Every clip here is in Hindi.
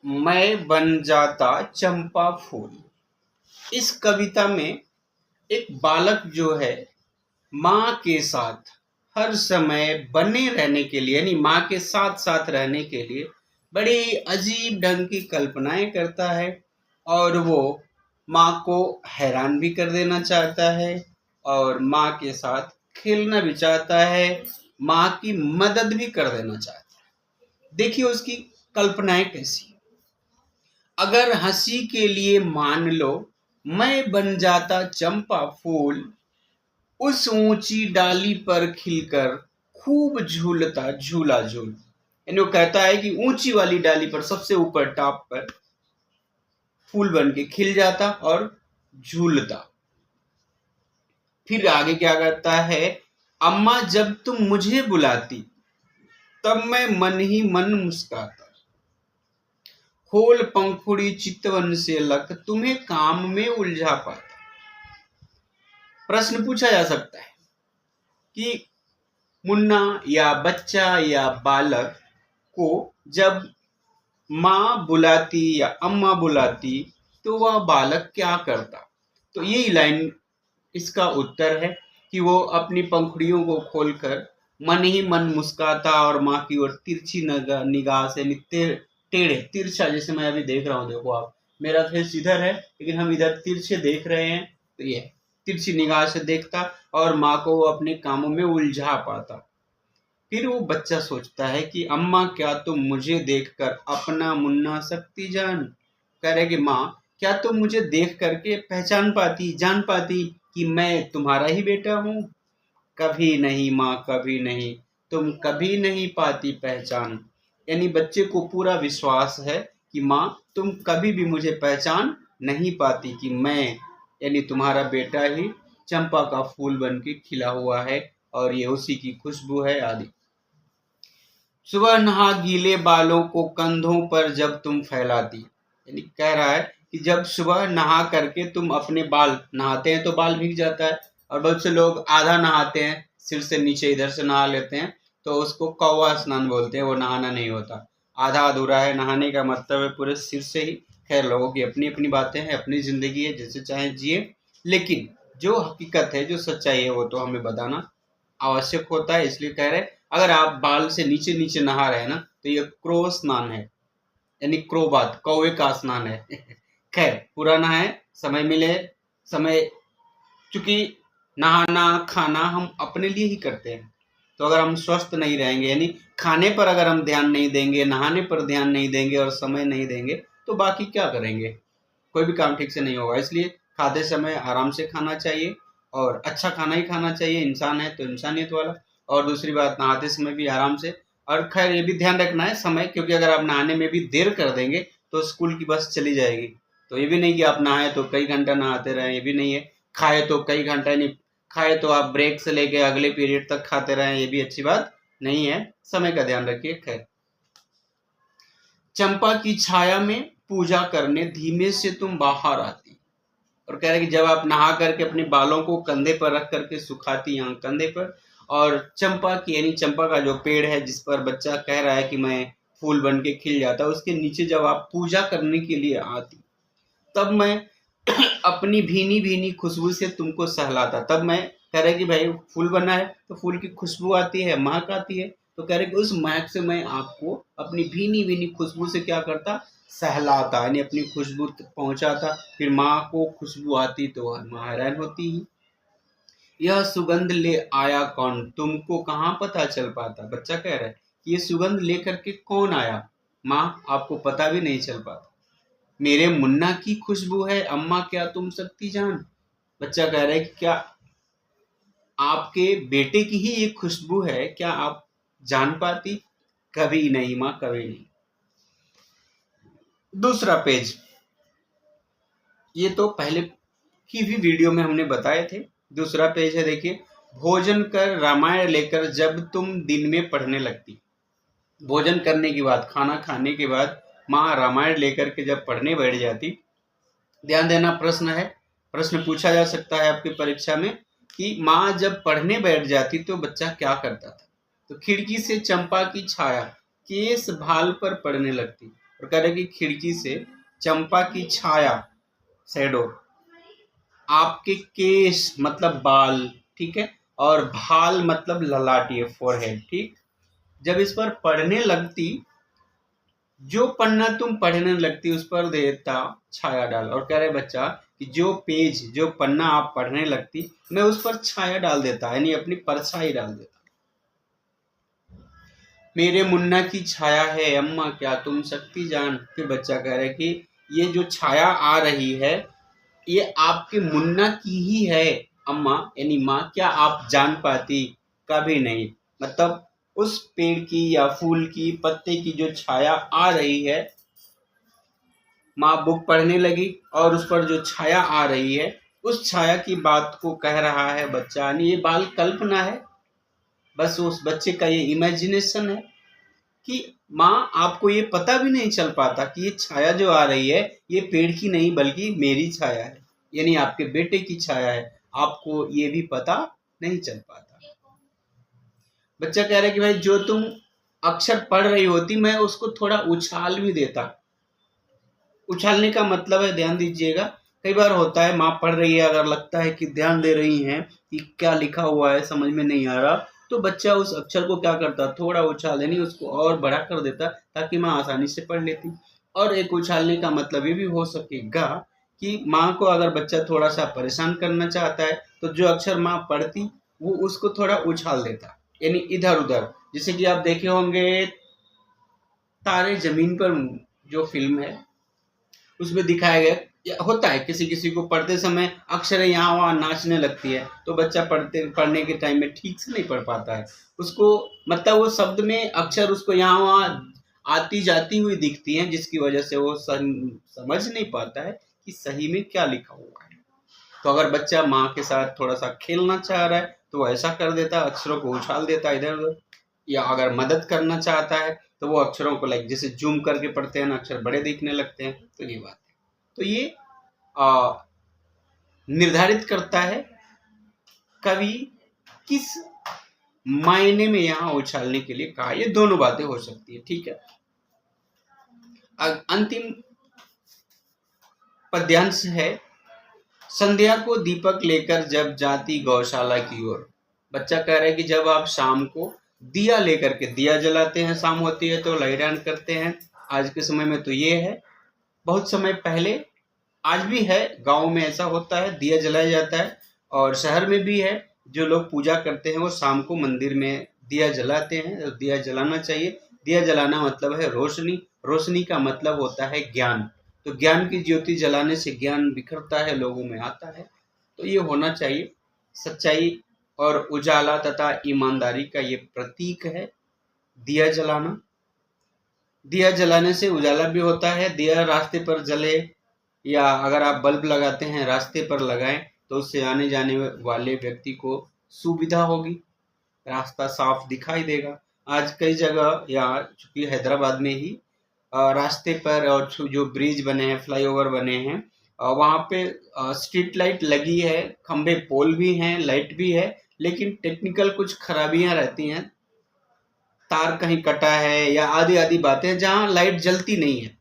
मैं बन जाता चंपा फूल। इस कविता में एक बालक जो है माँ के साथ हर समय बने रहने के लिए यानी माँ के साथ साथ रहने के लिए बड़ी अजीब ढंग की कल्पनाएं करता है और वो माँ को हैरान भी कर देना चाहता है और माँ के साथ खेलना भी चाहता है, माँ की मदद भी कर देना चाहता है। देखिए उसकी कल्पनाएं कैसी। अगर हंसी के लिए मान लो मैं बन जाता चंपा फूल, उस ऊंची डाली पर खिलकर खूब झूलता झूला झूल। यानी वो कहता है कि ऊंची वाली डाली पर सबसे ऊपर टॉप पर फूल बन के खिल जाता और झूलता। फिर आगे क्या करता है, अम्मा जब तुम मुझे बुलाती तब मैं मन ही मन मुस्काता, खोल पंखुड़ी चितवन से लक तुम्हें काम में उलझा पाता। प्रश्न पूछा जा सकता है कि मुन्ना या बच्चा या बालक को जब माँ बुलाती या अम्मा बुलाती तो वह बालक क्या करता। तो यही लाइन इसका उत्तर है कि वो अपनी पंखुड़ियों को खोलकर मन ही मन मुस्काता और माँ की ओर तिरछी निगाह से टेढ़े तिरछा, जैसे मैं अभी देख रहा हूँ, देखो आप, मेरा फेस इधर है लेकिन हम इधर तिरछे देख रहे हैं, तो ये तिरछी निगाह से देखता और माँ को वो अपने कामों में उलझा पाता। फिर वो बच्चा सोचता है कि अम्मा क्या तुम मुझे देखकर अपना मुन्ना सकती जान। कह रहे कि माँ क्या तुम मुझे देख करके पहचान पाती, जान पाती कि मैं तुम्हारा ही बेटा हूँ। कभी नहीं माँ कभी नहीं, तुम कभी नहीं पाती पहचान। यानी बच्चे को पूरा विश्वास है कि माँ तुम कभी भी मुझे पहचान नहीं पाती कि मैं यानी तुम्हारा बेटा ही चंपा का फूल बन के खिला हुआ है और ये उसी की खुशबू है आदि। सुबह नहा गीले बालों को कंधों पर जब तुम फैलाती, यानी कह रहा है कि जब सुबह नहा करके तुम अपने बाल नहाते हैं तो बाल भीग जाता है और बहुत से लोग आधा नहाते हैं, सिर से नीचे इधर से नहा लेते हैं, तो उसको कौवा स्नान बोलते हैं, वो नहाना नहीं होता, आधा अधूरा है। नहाने का मतलब है पूरे सिर से ही। खैर लोगों की अपनी अपनी बातें हैं, अपनी जिंदगी है, जैसे चाहे जिए, लेकिन जो हकीकत है, जो सच्चाई है, वो तो हमें बताना आवश्यक होता है। इसलिए कह रहे अगर आप बाल से नीचे नीचे नहा रहे हैं ना तो ये क्रो स्नान है, यानी क्रो बात कौवे का स्नान है। खैर पुराना है, समय मिले समय, चूंकि नहाना खाना हम अपने लिए ही करते हैं, तो अगर हम स्वस्थ नहीं रहेंगे यानी खाने पर अगर हम ध्यान नहीं देंगे, नहाने पर ध्यान नहीं देंगे और समय नहीं देंगे तो बाकी क्या करेंगे, कोई भी काम ठीक से नहीं होगा। इसलिए खाते समय आराम से खाना चाहिए और अच्छा खाना ही खाना चाहिए, इंसान है तो इंसानियत वाला। और दूसरी बात, नहाते समय भी आराम से। और खैर ये भी ध्यान रखना है समय, क्योंकि अगर आप नहाने में भी देर कर देंगे तो स्कूल की बस चली जाएगी। तो ये भी नहीं कि आप नहाए तो कई घंटा नहाते रहें, ये भी नहीं है। खाए तो कई घंटा नहीं, खाए तो आप ब्रेक से लेके अगले पीरियड तक खाते रहें, ये भी अच्छी बात नहीं है। समय का ध्यान रखिए। खैर, चंपा की छाया में पूजा करने धीमे से तुम बाहर आती। और कह रहे कि जब आप नहा करके अपने बालों को कंधे पर रख करके सुखाती, यहाँ कंधे पर, और चंपा की यानी चंपा का जो पेड़ है जिस पर बच्चा कह रहा है कि मैं फूल बन के खिल जाता, उसके नीचे जब आप पूजा करने के लिए आती तब मैं अपनी भीनी भीनी खुशबू से तुमको सहलाता। तब मैं कह रहे कि भाई फूल बना है तो फूल की खुशबू आती है, महक आती है, तो कह रहे कि उस महक से मैं आपको अपनी भीनी भीनी खुशबू से क्या करता, सहलाता, यानी अपनी खुशबू तक पहुंचाता। फिर माँ को खुशबू आती तो माँ हैरान होती ही। यह सुगंध ले आया कौन, तुमको कहाँ पता चल पाता। बच्चा कह रहा है कि ये सुगंध लेकर के कौन आया, माँ आपको पता भी नहीं चल पाता। मेरे मुन्ना की खुशबू है, अम्मा क्या तुम सकती जान। बच्चा कह रहा है कि क्या आपके बेटे की ही ये खुशबू है, क्या आप जान पाती। कभी नहीं माँ कभी नहीं। दूसरा पेज, ये तो पहले की भी वीडियो में हमने बताए थे। दूसरा पेज है, देखिए, भोजन कर रामायण लेकर जब तुम दिन में पढ़ने लगती। भोजन करने के बाद, खाना खाने के बाद माँ रामायण लेकर के जब पढ़ने बैठ जाती। ध्यान देना, प्रश्न है, प्रश्न पूछा जा सकता है आपकी परीक्षा में कि माँ जब पढ़ने बैठ जाती तो बच्चा क्या करता था। तो खिड़की से चंपा की छाया केस भाल पर पड़ने लगती। और कह रहे कि खिड़की से चंपा की छाया, शैडो, आपके केश मतलब बाल, ठीक है, और भाल मतलब ललाट, ये फोरहेड, ठीक, जब इस पर पढ़ने लगती, जो पन्ना तुम पढ़ने लगती उस पर देता छाया डाल। और कह रहे बच्चा कि जो पेज, जो पन्ना आप पढ़ने लगती, मैं उस पर छाया डाल देता, यानी अपनी परछाई डाल देता। मेरे मुन्ना की छाया है अम्मा, क्या तुम शक्ति जान। फिर बच्चा कह रहा है कि ये जो छाया आ रही है, ये आपके मुन्ना की ही है अम्मा, यानी माँ, क्या आप जान पाती? कभी नहीं। मतलब उस पेड़ की या फूल की, पत्ते की जो छाया आ रही है, माँ बुक पढ़ने लगी और उस पर जो छाया आ रही है, उस छाया की बात को कह रहा है बच्चा, यानी ये बाल कल्पना है, बस उस बच्चे का ये इमेजिनेशन है कि माँ आपको ये पता भी नहीं चल पाता कि ये छाया जो आ रही है, ये पेड़ की नहीं बल्कि मेरी छाया है, यानी आपके बेटे की छाया है, आपको ये भी पता नहीं चल पाता। बच्चा कह रहा है कि भाई जो तुम अक्षर पढ़ रही होती, मैं उसको थोड़ा उछाल भी देता। उछालने का मतलब है, ध्यान दीजिएगा, कई बार होता है माँ पढ़ रही है, अगर लगता है कि ध्यान दे रही हैं कि क्या लिखा हुआ है समझ में नहीं आ रहा, तो बच्चा उस अक्षर को क्या करता, थोड़ा उछाल, यानी उसको और बड़ा कर देता ताकि माँ आसानी से पढ़ लेती। और एक उछालने का मतलब ये भी हो सकेगा कि माँ को अगर बच्चा थोड़ा सा परेशान करना चाहता है, तो जो अक्षर माँ पढ़ती वो उसको थोड़ा उछाल देता, यानी इधर उधर। जैसे कि आप देखे होंगे तारे जमीन पर, जो फिल्म है, उसमें दिखाया गया होता है किसी किसी को पढ़ते समय अक्षर यहाँ वहाँ नाचने लगती है, तो बच्चा पढ़ने के टाइम में ठीक से नहीं पढ़ पाता है, उसको मतलब वो शब्द में अक्षर उसको यहाँ वहाँ आती जाती हुई दिखती हैं, जिसकी वजह से वो समझ नहीं पाता है कि सही में क्या लिखा हुआ है। तो अगर बच्चा माँ के साथ थोड़ा सा खेलना चाह रहा है तो वो ऐसा कर देता, अक्षरों को उछाल देता इधर उधर। या अगर मदद करना चाहता है तो वो अक्षरों को लाइक जैसे जूम करके पढ़ते हैं ना, अक्षर बड़े दिखने लगते हैं, तो ये बात है। तो ये निर्धारित करता है कवि किस मायने में यहाँ उछालने के लिए कहा, ये दोनों बातें हो सकती है, ठीक है। अंतिम पद्यांश है, संध्या को दीपक लेकर जब जाती गौशाला की ओर। बच्चा कह रहा है कि जब आप शाम को दिया लेकर के, दिया जलाते हैं, शाम होती है तो लाइट ऑन करते हैं, आज के समय में तो ये है, बहुत समय पहले, आज भी है, गांव में ऐसा होता है, दिया जलाया जाता है, और शहर में भी है, जो लोग पूजा करते हैं वो शाम को मंदिर में दिया जलाते हैं, दिया जलाना चाहिए। दिया जलाना मतलब है रोशनी, रोशनी का मतलब होता है ज्ञान, तो ज्ञान की ज्योति जलाने से ज्ञान बिखरता है, लोगों में आता है, तो ये होना चाहिए। सच्चाई और उजाला तथा ईमानदारी का ये प्रतीक है दिया जलाना। दिया जलाने से उजाला भी होता है, दिया रास्ते पर जले, या अगर आप बल्ब लगाते हैं रास्ते पर लगाएं, तो उससे आने जाने वाले व्यक्ति को सुविधा होगी, रास्ता साफ दिखाई देगा। आज कई जगह, या चूंकि हैदराबाद में ही रास्ते पर और जो ब्रिज बने हैं, फ्लाईओवर बने हैं, वहाँ पे स्ट्रीट लाइट लगी है, खंबे पोल भी हैं, लाइट भी है, लेकिन टेक्निकल कुछ खराबियां रहती हैं, तार कहीं कटा है या आदि आदि बातें, जहाँ लाइट जलती नहीं है।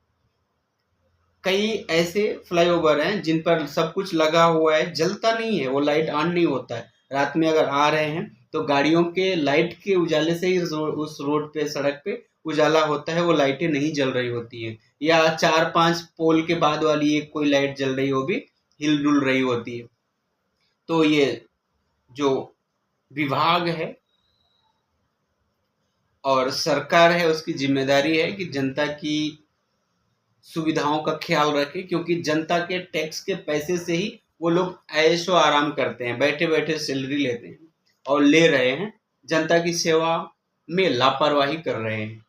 कई ऐसे फ्लाईओवर हैं जिन पर सब कुछ लगा हुआ है, जलता नहीं है, वो लाइट ऑन नहीं होता है। रात में अगर आ रहे हैं तो गाड़ियों के लाइट के उजाले से ही उस रोड पे, सड़क पे उजाला होता है, वो लाइटें नहीं जल रही होती हैं। या 4-5 पोल के बाद वाली एक कोई लाइट जल रही हो भी हिल डुल रही होती है। तो ये जो विभाग है और सरकार है, उसकी जिम्मेदारी है कि जनता की सुविधाओं का ख्याल रखें, क्योंकि जनता के टैक्स के पैसे से ही वो लोग ऐशो आराम करते हैं, बैठे बैठे सैलरी लेते हैं और ले रहे हैं, जनता की सेवा में लापरवाही कर रहे हैं।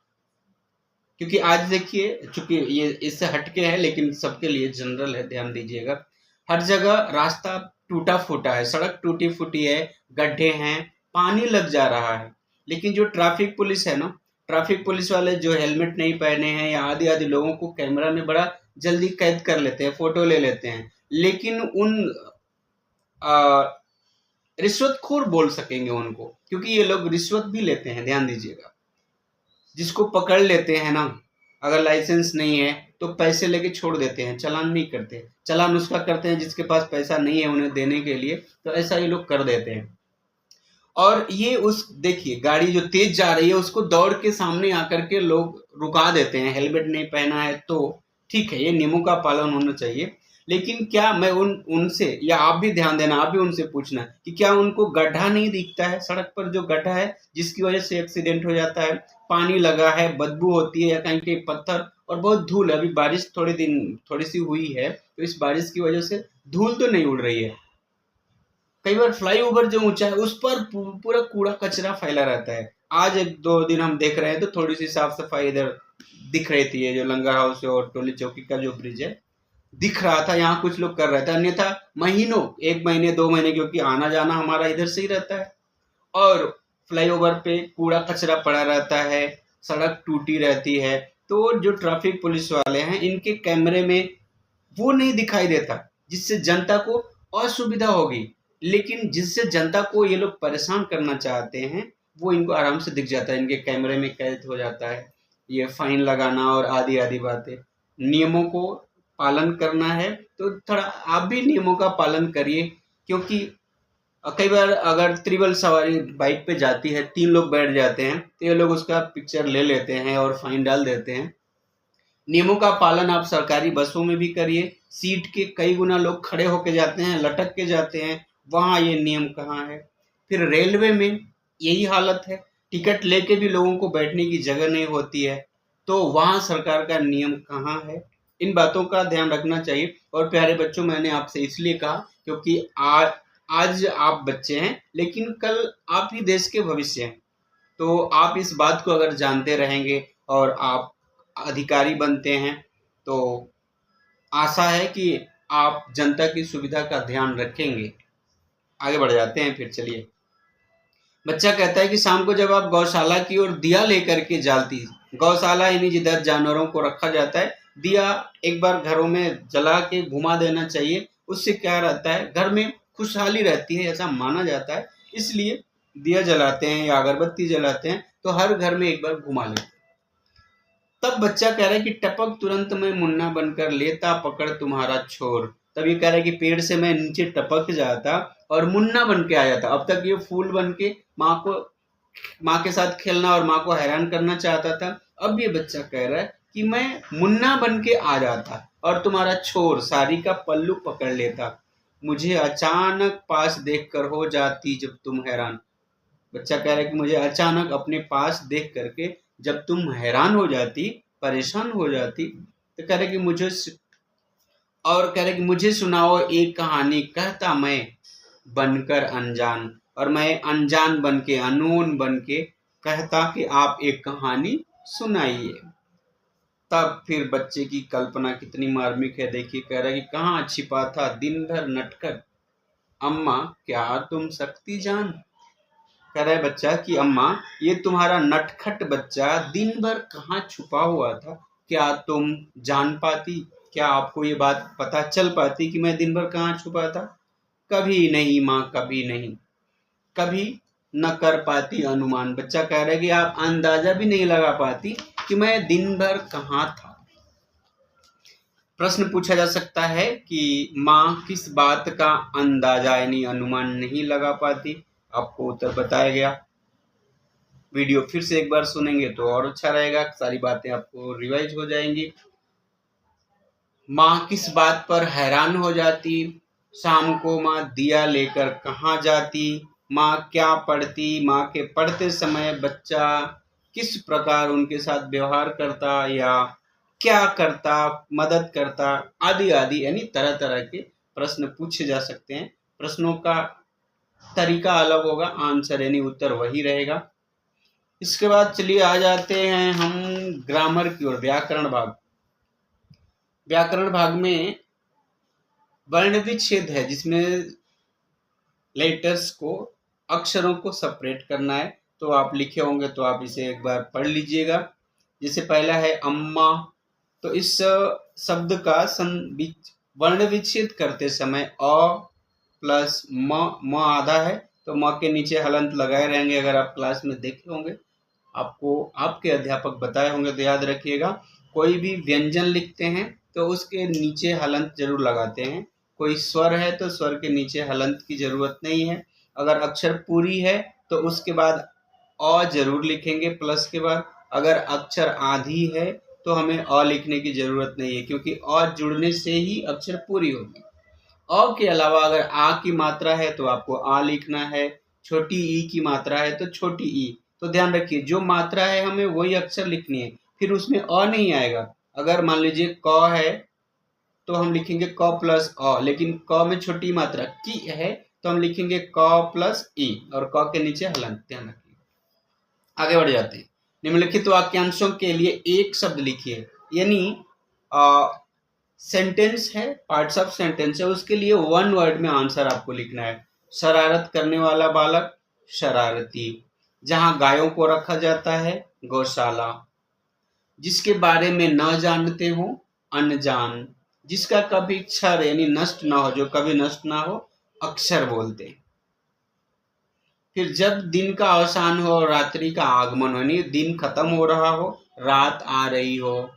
क्योंकि आज देखिए, चूंकि ये इससे हटके है लेकिन सबके लिए जनरल है, ध्यान दीजिएगा, हर जगह रास्ता टूटा फूटा है, सड़क टूटी फूटी है, गड्ढे हैं, पानी लग जा रहा है, लेकिन जो ट्रैफिक पुलिस है ना, ट्रैफिक पुलिस वाले जो हेलमेट नहीं पहने हैं या आदि आदि लोगों को कैमरा में बड़ा जल्दी कैद कर लेते हैं, फोटो ले लेते हैं, लेकिन उन रिश्वतखोर बोल सकेंगे उनको, क्योंकि ये लोग रिश्वत भी लेते हैं, ध्यान दीजिएगा। जिसको पकड़ लेते हैं ना, अगर लाइसेंस नहीं है तो पैसे लेके छोड़ देते हैं, चालान नहीं करते। चालान उसका करते हैं जिसके पास पैसा नहीं है उन्हें देने के लिए, तो ऐसा ही लोग कर देते हैं। और ये उस देखिए गाड़ी जो तेज जा रही है उसको दौड़ के सामने आकर के लोग रुका देते हैं, हेलमेट नहीं पहना है तो ठीक है, ये नियमों का पालन होना चाहिए। लेकिन क्या मैं उनसे, या आप भी ध्यान देना, आप भी उनसे पूछना कि क्या उनको गड्ढा नहीं दिखता है, सड़क पर जो गड्ढा है जिसकी वजह से एक्सीडेंट हो जाता है, पानी लगा है, बदबू होती है, या कहीं कहीं पत्थर और बहुत धूल है। अभी बारिश थोड़ी सी हुई है तो इस बारिश की वजह से धूल तो नहीं उड़ रही है। कई बार फ्लाईओवर जो ऊंचा है उस पर पूरा कूड़ा कचरा फैला रहता है। आज एक दो दिन हम देख रहे हैं तो थोड़ी सी साफ सफाई इधर दिख रही थी, ये जो लंगर हाउस और टोली चौकी का जो ब्रिज है दिख रहा था, यहाँ कुछ लोग कर रहे थे। अन्यथा महीनों, 1 महीने 2 महीने, क्योंकि आना जाना हमारा इधर से ही रहता है, और फ्लाईओवर पे कूड़ा कचरा पड़ा रहता है, सड़क टूटी रहती है। तो जो ट्रैफिक पुलिस वाले हैं इनके कैमरे में वो नहीं दिखाई देता, जिससे जनता को असुविधा होगी। लेकिन जिससे जनता को ये लोग परेशान करना चाहते हैं वो इनको आराम से दिख जाता है, इनके कैमरे में कैद हो जाता है। ये फाइन लगाना और आदि आदि बातें। नियमों को पालन करना है तो थोड़ा आप भी नियमों का पालन करिए, क्योंकि कई बार अगर त्रिबल सवारी बाइक पे जाती है, 3 लोग बैठ जाते हैं तो ये लोग उसका पिक्चर ले लेते हैं और फाइन डाल देते हैं। नियमों का पालन आप सरकारी बसों में भी करिए। सीट के कई गुना लोग खड़े होके जाते हैं, लटक के जाते हैं, वहाँ ये नियम कहाँ है। फिर रेलवे में यही हालत है, टिकट लेके भी लोगों को बैठने की जगह नहीं होती है, तो वहाँ सरकार का नियम कहाँ है। इन बातों का ध्यान रखना चाहिए। और प्यारे बच्चों, मैंने आपसे इसलिए कहा क्योंकि आज आप बच्चे हैं लेकिन कल आप ही देश के भविष्य हैं। तो आप इस बात को अगर जानते रहेंगे और आप अधिकारी बनते हैं तो आशा है कि आप जनता की सुविधा का ध्यान रखेंगे। आगे बढ़ जाते हैं फिर, चलिए। बच्चा कहता है कि शाम को जब आप गौशाला की ओर दिया लेकर के जाती, गौशाला यानी जिधर जानवरों को रखा जाता है, दिया एक बार घरों में जला के घुमा देना चाहिए। उससे क्या रहता है, घर में खुशहाली रहती है, ऐसा माना जाता है। इसलिए दिया जलाते हैं या अगरबत्ती जलाते हैं तो हर घर में एक बार घुमा लेते हैं। तब बच्चा कह रहा है कि टपक तुरंत मैं मुन्ना बनकर लेता पकड़ तुम्हारा छोर। तब ये कह रहा है कि पेड़ से मैं नीचे टपक जाता और मुन्ना बन के आ जाता। अब तक ये फूल बन के माँ के साथ खेलना और माँ को हैरान करना चाहता था। अब ये बच्चा कह रहा है कि मैं मुन्ना बन के आ जाता और तुम्हारा छोर, साड़ी का पल्लू पकड़ लेता। मुझे अचानक पास देखकर हो जाती जब तुम हैरान। बच्चा कह रहा है कि मुझे अचानक अपने पास देख करके जब तुम हैरान हो जाती, परेशान हो जाती, तो कह रहे कि मुझे सुनाओ एक कहानी। कहता मैं बनकर अनजान, और मैं अनजान बन के, अननोन बन के कहता कि आप एक कहानी सुनाइए। तब फिर बच्चे की कल्पना कितनी मार्मिक है, देखिए। कह रहा है कि कहाँ छिपा था दिन भर नटकर, अम्मा क्या तुम सकती जान। कह रहा है बच्चा कि अम्मा, ये तुम्हारा नटखट बच्चा दिन भर कहाँ छुपा हुआ था, क्या तुम जान पाती, क्या आपको ये बात पता चल पाती कि मैं दिन भर कहाँ छुपा था। कभी नहीं माँ, कभी नहीं, कभी न कर पाती अनुमान। बच्चा कह रहा है कि आप अंदाजा भी नहीं लगा पाती कि मैं दिन भर कहाँ था। प्रश्न पूछा जा सकता है कि माँ किस बात का अंदाजा यानी अनुमान नहीं लगा पाती। आपको उत्तर बताया गया। वीडियो फिर से एक बार सुनेंगे तो और अच्छा रहेगा, सारी बातें आपको रिवाइज हो जाएंगी। माँ किस बात पर हैरान हो जाती, शाम को माँ दिया लेकर कहाँ जाती, माँ क्या पढ़ती, माँ के पढ़ते समय बच्चा किस प्रकार उनके साथ व्यवहार करता या क्या करता, मदद करता, आदि आदि, यानी तरह तरह के प्रश्न पूछे जा सकते हैं। प्रश्नों का तरीका अलग होगा, आंसर यानी उत्तर वही रहेगा। इसके बाद चलिए आ जाते हैं हम ग्रामर की ओर, व्याकरण भाग। व्याकरण भाग में वर्ण विच्छेद है, जिसमें लेटर्स को, अक्षरों को सेपरेट करना है। तो आप लिखे होंगे तो आप इसे एक बार पढ़ लीजिएगा। जैसे पहला है अम्मा, तो इस शब्द का वर्ण विच्छेद करते समय अ प्लस म आधा है तो म के नीचे हलंत लगाए रहेंगे। अगर आप क्लास में देखे होंगे, आपको आपके अध्यापक बताए होंगे तो याद रखिएगा। कोई भी व्यंजन लिखते हैं तो उसके नीचे हलंत जरूर लगाते हैं। कोई स्वर है तो स्वर के नीचे हलंत की जरूरत नहीं है। अगर अक्षर पूरी है तो उसके बाद अ जरूर लिखेंगे प्लस के बाद। अगर अक्षर आधी है तो हमें अ लिखने की जरूरत नहीं है, क्योंकि अ जुड़ने से ही अक्षर पूरी होगी। अ के अलावा अगर आ की मात्रा है तो आपको आ लिखना है, छोटी ई की मात्रा है तो छोटी ई। तो ध्यान रखिए, जो मात्रा है हमें वही अक्षर लिखनी है, फिर उसमें अ नहीं आएगा। अगर मान लीजिए क है तो हम लिखेंगे क प्लस अ, लेकिन क में छोटी मात्रा की है तो हम लिखेंगे क प्लस ई, और क के नीचे हलंत। ध्यान रखिए। आगे बढ़ जाते हैं। निम्नलिखित वाक्यांशों के लिए एक शब्द लिखिए, यानी सेंटेंस है, पार्ट्स ऑफ सेंटेंस है, उसके लिए वन वर्ड में आंसर आपको लिखना है। शरारत करने वाला बालक, शरारती। जहां गायों को रखा जाता है, गौशाला। जिसके बारे में न जानते हो, अनजान। जिसका कभी क्षर यानी नष्ट ना हो, जो कभी नष्ट ना हो, अक्षर बोलते हैं। फिर जब दिन का अवसान हो और रात्रि का आगमन हो, यानी दिन खत्म हो रहा हो, रात आ रही हो,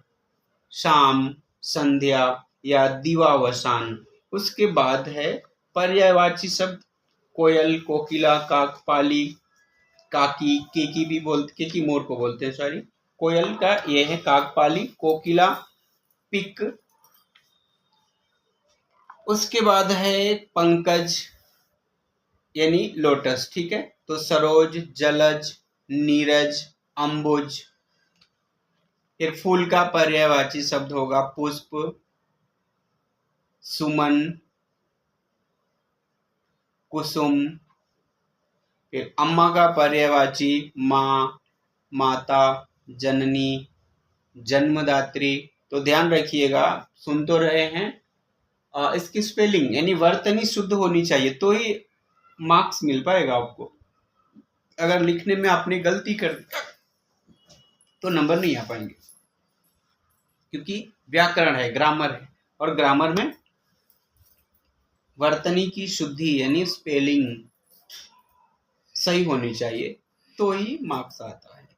शाम, संध्या या दिवावसान। उसके बाद है पर्यायवाची शब्द, कोयल, कोकिला, काकपाली, काकी, केकी भी बोलते, केकी मोर को बोलते हैं, सॉरी। कोयल का ये है काकपाली, कोकिला पिक। उसके बाद है पंकज यानी लोटस, ठीक है। तो सरोज, जलज, नीरज, अंबुज। फिर फूल का पर्यायवाची शब्द होगा पुष्प, सुमन, कुसुम। फिर अम्मा का पर्यायवाची माँ, माता, जननी, जन्मदात्री। तो ध्यान रखिएगा, सुन तो रहे हैं, इसकी स्पेलिंग यानी वर्तनी शुद्ध होनी चाहिए तो ही मार्क्स मिल पाएगा आपको। अगर लिखने में आपने गलती कर तो नंबर नहीं आ पाएंगे, क्योंकि व्याकरण है, ग्रामर है, और ग्रामर में वर्तनी की शुद्धि यानी स्पेलिंग सही होनी चाहिए तो ही मार्क्स आता है।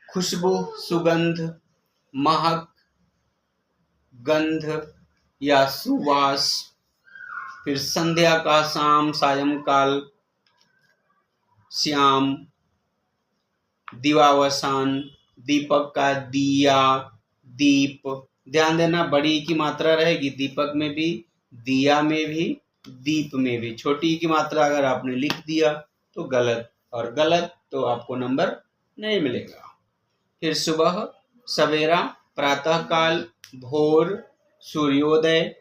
खुशबू, सुगंध, महक, गंध या सुवास। फिर संध्या का शाम, सायंकाल, श्याम, दिवावसान, दीपक का दिया, दीप। ध्यान देना, बड़ी की मात्रा रहेगी दीपक में भी, दिया में भी, दीप में भी। छोटी की मात्रा अगर आपने लिख दिया तो गलत, और गलत तो आपको नंबर नहीं मिलेगा। फिर सुबह, सवेरा, प्रातःकाल, भोर, सूर्योदय।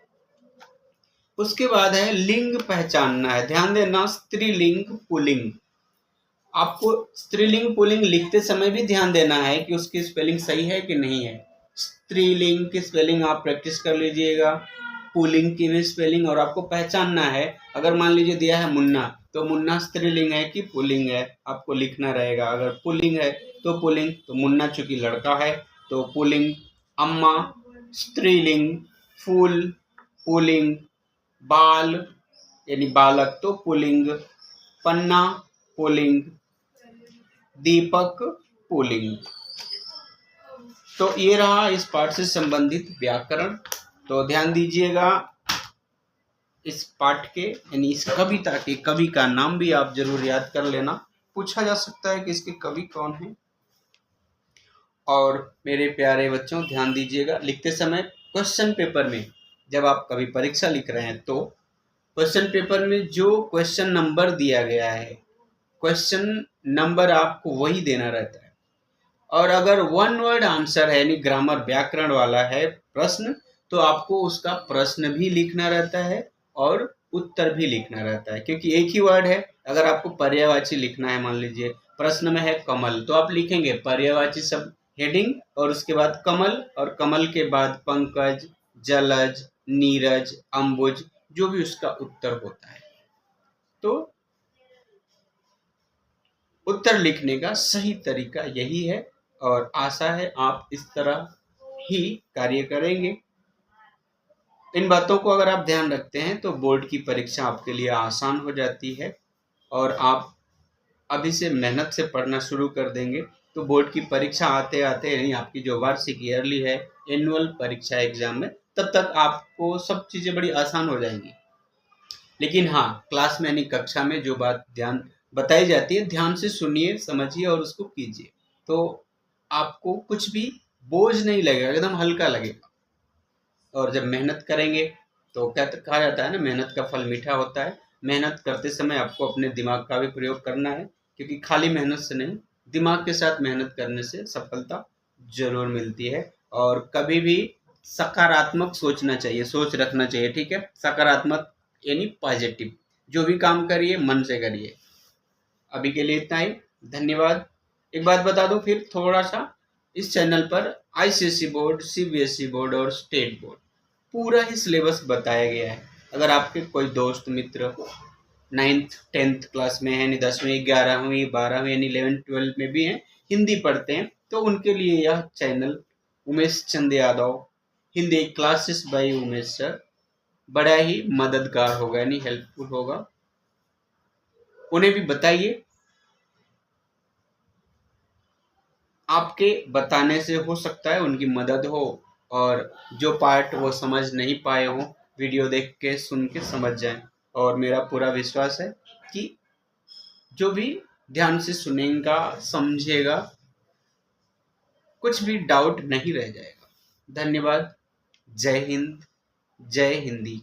उसके बाद है लिंग पहचानना है। ध्यान देना, स्त्रीलिंग, पुल्लिंग। आपको स्त्रीलिंग पुल्लिंग लिखते समय भी ध्यान देना है कि उसकी स्पेलिंग सही है कि नहीं है। स्त्रीलिंग की स्पेलिंग आप प्रैक्टिस कर लीजिएगा, पुल्लिंग की भी स्पेलिंग, और आपको पहचानना है। अगर मान लीजिए दिया है मुन्ना, तो मुन्ना स्त्रीलिंग है कि पुल्लिंग है, आपको लिखना रहेगा। अगर पुल्लिंग है तो पुल्लिंग, तो मुन्ना चूंकि लड़का है तो पुल्लिंग। अम्मा स्त्रीलिंग, फूल पुल्लिंग, बाल यानी बालक तो पुल्लिंग, पन्ना पुल्लिंग, दीपक पुल्लिंग। तो ये रहा इस पाठ से संबंधित व्याकरण। तो ध्यान दीजिएगा, इस पाठ के यानी इस कविता के कवि का नाम भी आप जरूर याद कर लेना। पूछा जा सकता है कि इसके कवि कौन हैं। और मेरे प्यारे बच्चों, ध्यान दीजिएगा, लिखते समय क्वेश्चन पेपर में जब आप कभी परीक्षा लिख रहे हैं तो क्वेश्चन पेपर में जो क्वेश्चन नंबर दिया गया है, क्वेश्चन नंबर आपको वही देना रहता है। और अगर वन वर्ड आंसर है यानी ग्रामर व्याकरण वाला है प्रश्न, तो आपको उसका प्रश्न भी लिखना रहता है और उत्तर भी लिखना रहता है, क्योंकि एक ही वर्ड है। अगर आपको पर्यायवाची लिखना है, मान लीजिए प्रश्न में है कमल, तो आप लिखेंगे पर्यायवाची शब्द हेडिंग और उसके बाद कमल, और कमल के बाद पंकज, जलज, नीरज, अंबुज, जो भी उसका उत्तर होता है। तो उत्तर लिखने का सही तरीका यही है, और आशा है आप इस तरह ही कार्य करेंगे। इन बातों को अगर आप ध्यान रखते हैं तो बोर्ड की परीक्षा आपके लिए आसान हो जाती है, और आप अभी से मेहनत से पढ़ना शुरू कर देंगे तो बोर्ड की परीक्षा आते आते यानी आपकी जो वार्षिक ईयरली है एनुअल परीक्षा एग्जाम में, तब तक आपको सब चीज़ें बड़ी आसान हो जाएंगी। लेकिन हाँ, क्लास में यानी कक्षा में जो बात ध्यान बताई जाती है ध्यान से सुनिए, समझिए और उसको कीजिए, तो आपको कुछ भी बोझ नहीं लगेगा, एकदम हल्का लगेगा। और जब मेहनत करेंगे तो क्या कहा जाता है ना, मेहनत का फल मीठा होता है। मेहनत करते समय आपको अपने दिमाग का भी प्रयोग करना है, क्योंकि खाली मेहनत से नहीं, दिमाग के साथ मेहनत करने से सफलता जरूर मिलती है। और कभी भी सकारात्मक सोचना चाहिए, सोच रखना चाहिए, ठीक है। सकारात्मक यानी पॉजिटिव, जो भी काम करिए मन से करिए। अभी के लिए इतना ही, धन्यवाद। एक बात बता दूं फिर थोड़ा सा, इस चैनल पर आईसीएसई बोर्ड, सीबीएसई बोर्ड और स्टेट बोर्ड पूरा ही सिलेबस बताया गया है। अगर आपके कोई दोस्त मित्र 9th 10th क्लास में है, यानी 10वीं 11वीं 12वीं यानी 11 12 में भी हैं, हिंदी पढ़ते हैं, तो उनके लिए यह चैनल उमेश चंद Yadav Hindi classes bye Umesh sir बड़ा ही मददगार होगा, यानी हेल्पफुल होगा। उन्हें भी बताइए, आपके बताने से हो सकता है उनकी मदद हो, और जो पार्ट वो समझ नहीं पाए हो वीडियो देख के सुन के समझ जाएं। और मेरा पूरा विश्वास है कि जो भी ध्यान से सुनेगा समझेगा, कुछ भी डाउट नहीं रह जाएगा। धन्यवाद। जय हिंद, जय हिंदी।